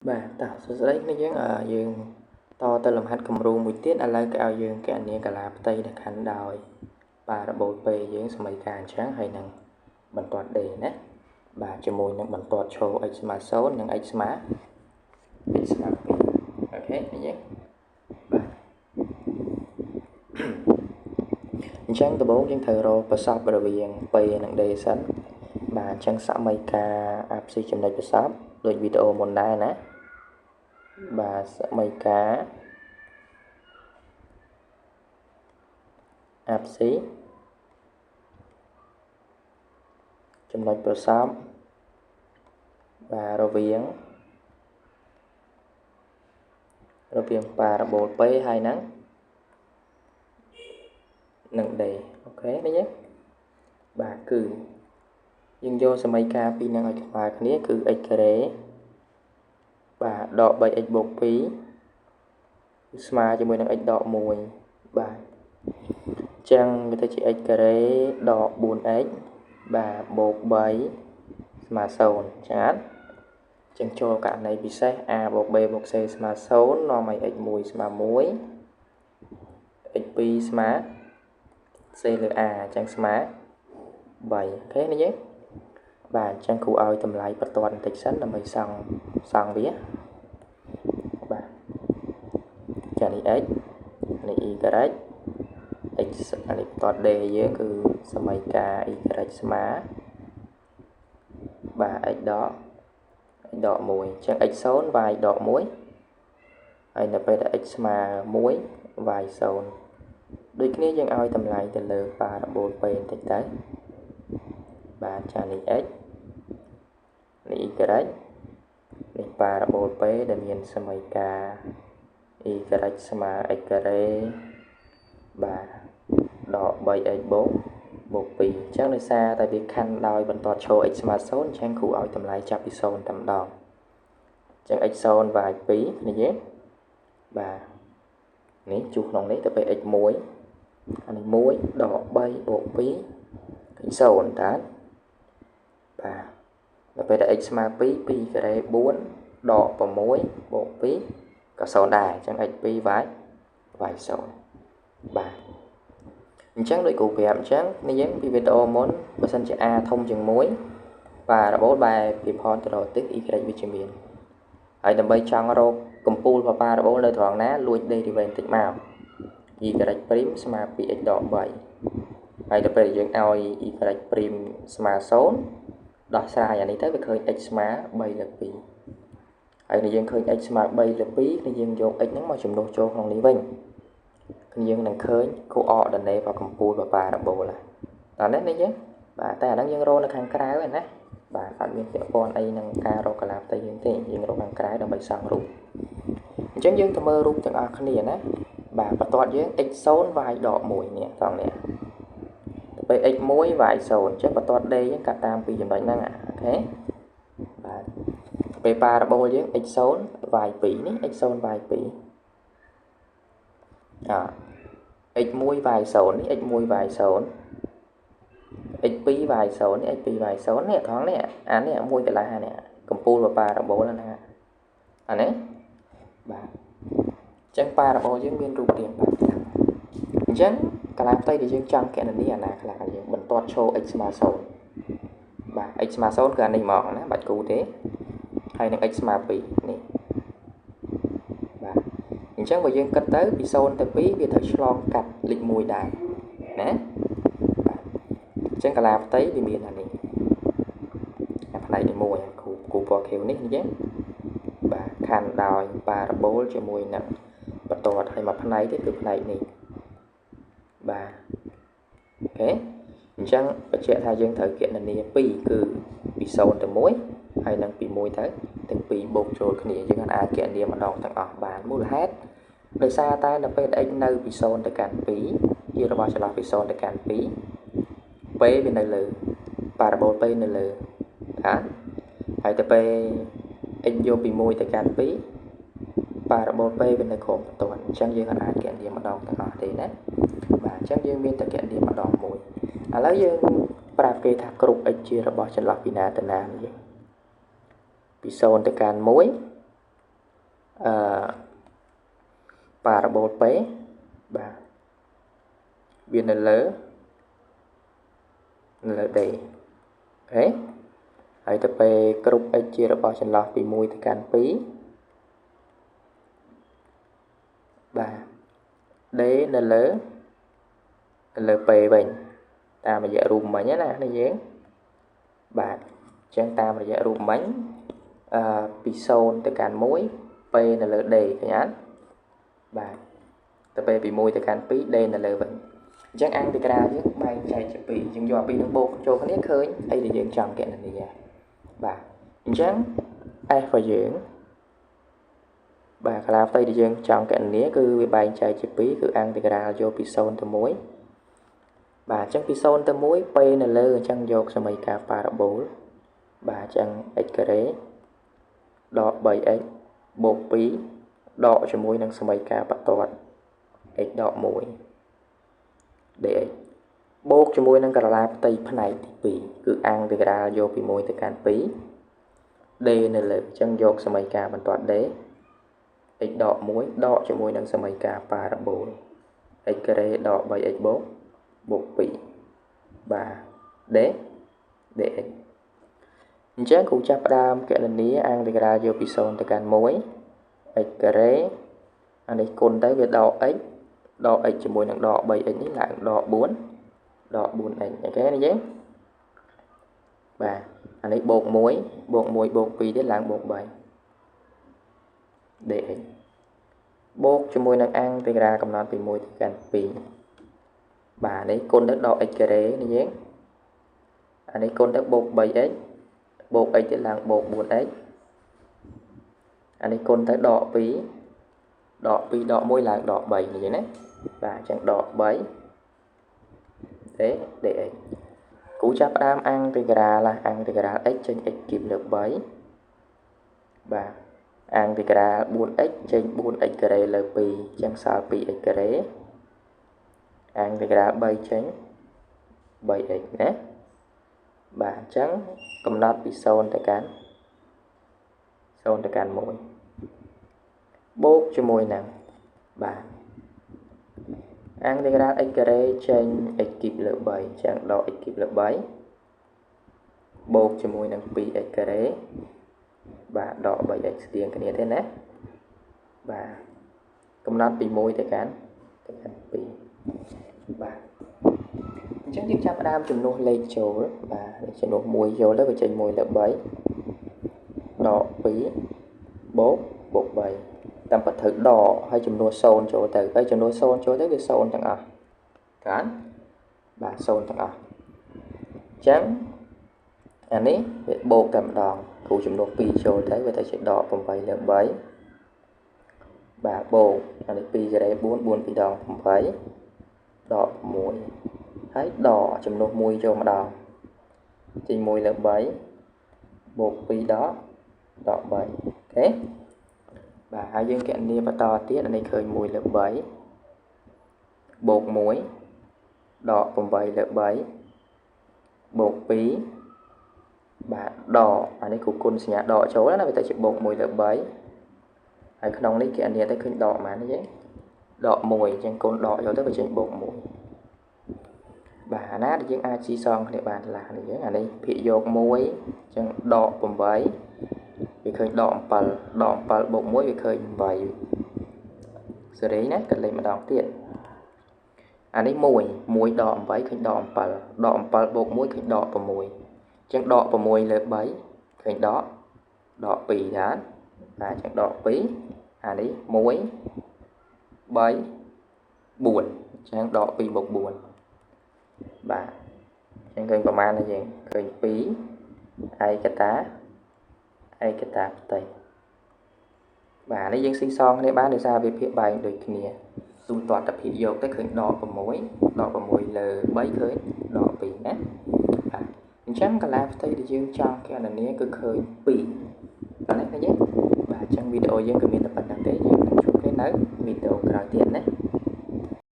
បាទតោះសួស្តីគ្នាយើងតទៅលំហាត់គំរូមួយទៀតឥឡូវគេឲ្យយើងគណនាកាឡាផ្ទៃដែលខណ្ឌដោយប៉ារ៉ាបូលពេយើងសមីការអញ្ចឹងហើយនឹងបន្ទាត់ D ណាបាទជាមួយនឹងបន្ទាត់ឈរ x ស្មើ0និង x ស្មើ2អូខេឃើញទេបាទអញ្ចឹងដំបូងយើងត្រូវរកប្រសពរវាង P និង D សិនបាទអញ្ចឹងសមីការអាផ្ស៊ីចំណុចប្រសពដូចវីដេអូមុនដែរណាបាទសមីការអាផ្ស៊ីចំណុចប្រសពបាទរវាងប៉ារ៉ាបូល P ហើយនឹងD អូខេនេះទេបាទគឺយើងយកសមីការពីរនឹងឲ្យស្មើគ្នាគឺ x ការ៉េបាទដក 3x បូក2គឺស្មើជាមួយនឹង x ដក1បាទអញ្ចឹងវាទៅជា x ការ៉េដក 4x បាទបូក3ស្មើ0ចា៎ចឹងចូលករណីពិសេស a បូក b បូក c ស្មើ0នាំឲ្យ x 1ស្មើ1 x 2ស្មើ c លើ a អញ្ចឹងស្មើ3អូខេនេះទេបាទអញ្ចឹងគ្រូឲ្យតម្លៃបន្ទាត់បន្តិចសិនដើម្បីសង់វាបាទចានេះ x នេះ y x នេះបន្ទាត់ d យើងគឺសមីការ y ស្មើបាទ x ដក 1អញ្ចឹង x 0 y ដក1ហើយនៅពេលដែល x ស្មើ1 y 0ដូចគ្នាយើងឲ្យតម្លៃទៅលើប៉ារ៉ាបូល P បន្តិចទៅបាទចានេះ x នេះ y នេះប៉ារ៉ាបូល P ដែលមានសមីការ y ស្មើ x ការ៉េបាទដក 3x បូក2អញ្ចឹងដោយសារតែវាខណ្ឌដោយបន្ទាត់ឈរ x ស្មើ0អញ្ចឹងគ្រូឲ្យតម្លៃចាប់ពី0តែម្ដងអញ្ចឹង x 0 y 2នេះទេបាទនេះជួសក្នុងនេះទៅពេល x 1អានេះ1ដក3បូក2ឃើញ0តើបាទដល់ពេលដែល x ស្មើ2 2ការ៉េ4ដក6បូក2ក៏0ដែរអញ្ចឹង x 2 y 0បាទអញ្ចឹងដូចគ្រូប្រាប់អញ្ចឹងនេះយើងពីវីដេអូមុនបើសិនជា a ធំជាង1ប៉ារ៉ាបូលបែបវិផនទៅរកទិស y វិជ្ជមានហើយដើម្បីចង់រកកម្ពូលរបស់ប៉ារ៉ាបូលនៅត្រង់ណាលួច derivative បន្តិចមក y' ស្មើ 2x ដក3ហើយដល់ពេលយើងឲ្យ y' ស្មើ0ដោះស្រាយអានេះទៅវាឃើញ x ស្មើ3លើ2ហើយនេះយើងឃើញ x ស្មើ3លើ2នេះយើងយក x ហ្នឹងមកចំនួនចូលក្នុងនេះវិញគឺយើងនឹងឃើញគូអកដនេរបស់កម្ពូលរបស់ប៉ារ៉ាបូលដល់នេះយើងបាទតែអាហ្នឹងយើងរកនៅខាងក្រៅហ្នឹងណាបាទអត់មានពាក់ព័ន្ធអីនឹងការរកកាឡាផ្ទៃយើងទេយើងរកខាងក្រៅដើម្បីសង់រូបអញ្ចឹងយើងទៅមើលរូបទាំងអស់គ្នាណាបាទបន្ទាត់យើង x 0 y ដក1នេះត្រង់នេះទៅពេល x 1 y 0អញ្ចឹងបន្ទាត់ d យើងកាត់តាមពីចំណុចហ្នឹងអូខេបាទពេលប៉ារ៉ាបូលយើង x 0 y 2នេះ x 0 y 2x 1 y 0នេះ x 1 y 0 x 2 y 0នេះ x 2 y 0នេះត្រង់នេះអានេះមួយកន្លះនេះកម្ពូលរបស់ប៉ារ៉ាបូលហ្នឹងអានេះបាទអញ្ចឹងប៉ារ៉ាបូលយើងមានរូបរាងបែបនេះអញ្ចឹងកាឡាផ្ទៃដែលយើងចង់គណនាអាណាខ្លះយើងបន្ទាត់ឈរ x ស្មើ0បាទ x ស្មើ0គឺអានេះមកណាបាច់គូទេហើយនឹង x ស្មើ2នេះបាទអញ្ចឹងបើយើងគិតទៅពី0ទៅ2វាត្រូវឆ្លងកាត់លេខ1ដែរណាបាទអញ្ចឹងកាឡាផ្ទៃវាមានអានេះអាផ្នែកទី1គូពណ៌ខៀវនេះអញ្ចឹងបាទខណ្ឌដោយប៉ារ៉ាបូលជាមួយនឹងបន្ទាត់ហើយមួយផ្នែកទៀតគឺផ្នែកនេះបាទអូខេអញ្ចឹងបញ្ជាក់ថាយើងត្រូវគណនា2គឺពី0ទៅ1ហើយនឹងពី1ទៅទាំងពីរបូកចូលគ្នាយើងអាចគណនាម្ដងទាំងអស់បានមូលហេតុដោយសារតែនៅពេល x នៅពី0ទៅកាន់2ជារបស់ចន្លោះពី0ទៅកាន់2 p វានៅលើប៉ារ៉ាបូល p នៅលើហើយទៅពេល x យកពី1ទៅកាន់2ប៉ារ៉ាបូល p វានៅក្រោមបន្ទាត់អញ្ចឹងយើងអាចគណនាម្ដងទាំងអស់ទេណាបាទអញ្ចឹងយើងមានតែគណនាម្ដងមួយឥឡូវយើងប្រាប់គេថាគ្រប់ x ជារបស់ចន្លោះពីណាទៅណានេះពី0ទៅកាន់1 parabol P bà viên L D thếហើយទៅពេលគ្រប់ x ជារបស់ចន្លោះពី1ទៅកាន់2បាទ D នៅលើ P វិញតាមរយៈរូបមិញណាយើងបាទអញ្ចឹងតាមរយៈរូបមិញពី0ទៅកាន់1 P នៅលើ D ឃើញអត់បាទទៅពេលពី1ទៅកាន់2 D នៅលើវិញអញ្ចឹងអង្គទីក្រាយើងបែងចែកជា2យើងយកអាពីរនឹងបូកចូលគ្នាឃើញអីដែលយើងចង់គណនាបាទអញ្ចឹង f របស់យើងបាទកាឡាផ្ទៃដែលយើងចង់គណនាគឺវាបែងចែកជា2គឺអង្គទីក្រាយកពី0ទៅ1បាទអញ្ចឹងពី0ទៅ1 P នៅលើអញ្ចឹងយកសមីការប៉ារ៉ាបូលបាទអញ្ចឹង x ការ៉េដក 3x បូក2ដកជាមួយនឹងសមីការបន្ទាត់ x ដក1 dx បូកជាមួយនឹងកាឡាផ្ទៃផ្នែកទី2គឺអង្គទីក្រាលយកពី1ទៅកាន់2 d នៅលើអញ្ចឹងយកសមីការបន្ទាត់ d x ដក1ដកជាមួយនឹងសមីការប៉ារ៉ាបូល x ការ៉េដក 3x បូក2បាទ d dx អញ្ចឹងគ្រូចាប់ផ្ដើមគណនាអង្គទីក្រាលយកពី0ទៅកាន់1 x ការ៉េអានេះគុណទៅវាដក x ដក x ជាមួយនឹងដក 3x នេះឡើងដក 4x អូខេណាយើងបាទអានេះបូក1បូក1បូក2ទៀតឡើងបូក3 dx បូកជាមួយនឹងអង្គទីក្រាលកំណត់ពី1ទៅកាន់2បាទនេះគុណទៅដក x ការ៉េណាយើងអានេះគុណទៅបូក 3x បូក x ទៀតឡើងបូក 4x អានេះគុណទៅដក 2ដក 1ឡើងដក 3នេះណាបាទអញ្ចឹងដក 3 dx គូចាប់ផ្ដើមអង្គទីក្រាលx ចេញ x គីបលើ3បាទអង្គទីក្រាល 4x ចេញ 4x ការ៉េលើ2អញ្ចឹងសល់ 2x ការ៉េអង្គទីក្រាល 3 ចេញ 3x ណាបាទអញ្ចឹងកំណត់ពី0ទៅកាន់1បូកជាមួយនឹងបាទអង្គទីក្រាល x ការ៉េចេញ x គីបលើ3អញ្ចឹងដក x គីបលើ3បូកជាមួយនឹង 2x ការ៉េបាទដក 3x ស្ទៀងគ្នាទេណាបាទកំណត់ពី1ទៅកាន់2បាទអញ្ចឹងយើងចាប់ផ្ដើមចំនួនលេខចូលបាទចំនួន1ចូលទៅវាចេញ1លើ3ដក2បូក3តាមពិតត្រូវដកហើយចំនួន0ចូលទៅហើយចំនួន0ចូលទៅវា0ទាំងអស់កានបាទ0ទាំងអស់អញ្ចឹងអានេះវាបូកតែម្ដងគ្រូចំនួន2ចូលទៅវាទៅជាដក8លើ3បាទបូកអានេះ2ការ៉េ4 4 2ដង8ដក6ហើយដកចំនួន1ចូលម្ដងចេញ1លើ3បូក2ដក3អូខេបាទហើយយើងគណនាបន្តទៀតអានេះឃើញ1លើ3បូក1ដក8លើ3បូក2បាទដកអានេះគ្រូគុណសញ្ញាដកចូលណាវាទៅជាបូក1លើ3ហើយក្នុងនេះគណនាទៅឃើញដកប៉ុន្មានទេដក1អញ្ចឹងគុណដកចូលទៅវាចេញបូក1បាទអាណាដែលយើងអាចស៊ីសងគ្នាបានឡានេះយើងអានេះភាគយក1អញ្ចឹងដក8វាឃើញដក7បូក1វាឃើញ8សេរីណាកលេសម្ដងទៀតអានេះ1ដក8ឃើញដក7ដក7បូក1ឃើញដក6អញ្ចឹងដក6លើ3ឃើញដក2ដែរបាទអញ្ចឹងដក2អានេះ1 3 4អញ្ចឹងដក2បូក4បាទអញ្ចឹងឃើញប្រមាណនេះយើងឃើញ2ឯកតាផ្ទៃបាទនេះយើងស៊ីសងគ្នាបានដោយសារវាភាគបែងដូចគ្នាទូទាត់តែភាគយកទៅឃើញដក6លើ3ឃើញដក2ណាបាទអញ្ចឹងកាឡាផ្ទៃដែលយើងចង់គណនាគឺឃើញ2បាទនេះឃើញទេបាទអញ្ចឹងវីដេអូយើងក៏មានតែប៉ុណ្្នឹងទេយើងនឹងជួបគ្នានៅវីដេអូក្រោយទៀតណា